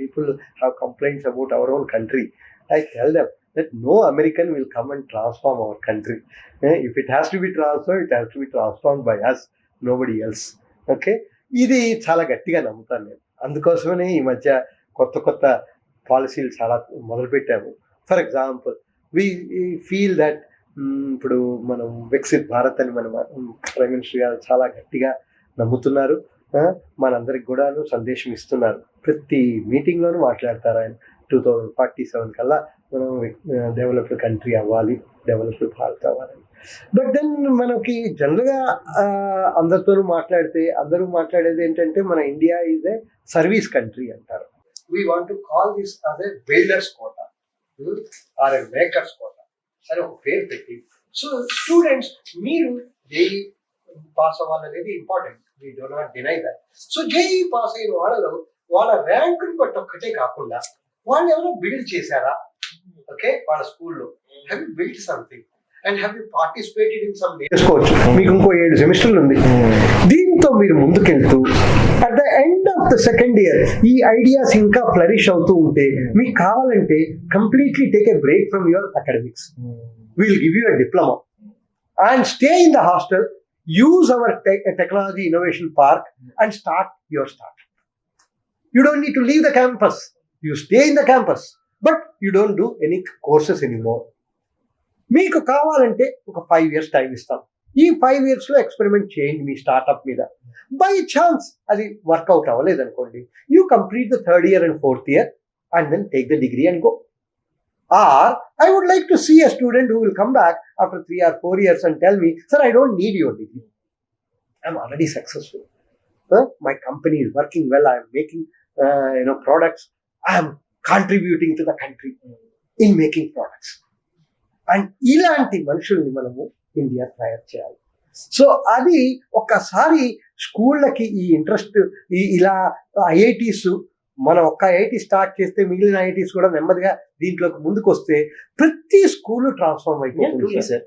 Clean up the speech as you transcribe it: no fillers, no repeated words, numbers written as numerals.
people have complaints about our own country. I tell them that no American will come and transform our country. If it has to be transformed, it has to be transformed by us, nobody else. Okay, ఇది చాలా గట్టిగా నమ్ముతాను నేను. అందుకోసమనే ఈ మధ్య కొత్త కొత్త పాలసీలు చాలా మొదలుపెట్టాము. For example, we feel that ఇప్పుడు మనం వికసిత్ భారత్ అని మన ప్రైమ్ మినిస్టర్ గారు చాలా గట్టిగా నమ్ముతున్నారు. మనందరికి కూడా సందేశం ఇస్తున్నారు. ప్రతి మీటింగ్లోనూ మాట్లాడతారు ఆయన. 2047 కల్లా మనం డెవలప్డ్ కంట్రీ అవ్వాలి, డెవలప్డ్ భారత్ అవ్వాలని. బట్ దెన్ మనకి జనరల్గా అందరితోనూ మాట్లాడితే అందరూ మాట్లాడేది ఏంటంటే మన India is a service country అంటారు. We want to call this as a builders quota or a makers quota. సరే, ఒక పేరు పెట్టి, సో స్టూడెంట్స్ మీరు జేఈ పాస్ అవ్వాలనేది important, we do not deny that. So JE pass అయిన వాళ్ళలో వాళ్ళ ర్యాంకుని బట్టి ఒక్కటే కాకుండా వాళ్ళు ఎవరో బిల్డ్ చేశారా, ఓకే, వాళ్ళ స్కూల్లో have you build something and have you participated in some. చేసుకోవచ్చు, మీకు ఇంకో 7 సెమిస్టర్లు ఉంది. దీంతో మీరు ముందుకెళ్తూ at the end of the second year ఈ ఐడియాస్ ఇంకా ఫ్లరిష్ అవుతూ ఉంటే మీకు కావాలంటే completely take a break from your academics. Will give you a diploma and stay in the hostel, use our technology innovation park and start your startup. You don't need to leave the campus. You stay in the campus, but you don't do any courses anymore. మీకు కావాలంటే ఒక 5 years time ఇస్తాం. ఈ 5 years లో experiment చేయండి మీ startup మీద. By chance అది work out అవ్వలేదు అనుకోండి, you complete the 3rd year and 4th year and then take the degree and go. Or I would like to see a student who will come back after 3 or 4 years and tell me, sir, I don't need your degree. I'm already successful. My company is working well. I am making products. I am contributing to the country in making products. And ఇలాంటి మనుషుల్ని మనము India తయారు చేయాలి. So అది ఒక్కసారి స్కూళ్ళకి ఈ interest, ఇలా ఐఐటీస్, మనం ఒక్క ఐఐటి స్టార్ట్ చేస్తే మిగిలిన ఐఐటీస్ కూడా నెమ్మదిగా దీంట్లోకి ముందుకు వస్తే ప్రతి స్కూల్ ట్రాన్స్ఫార్మ్ అయిపోతుంది సార్.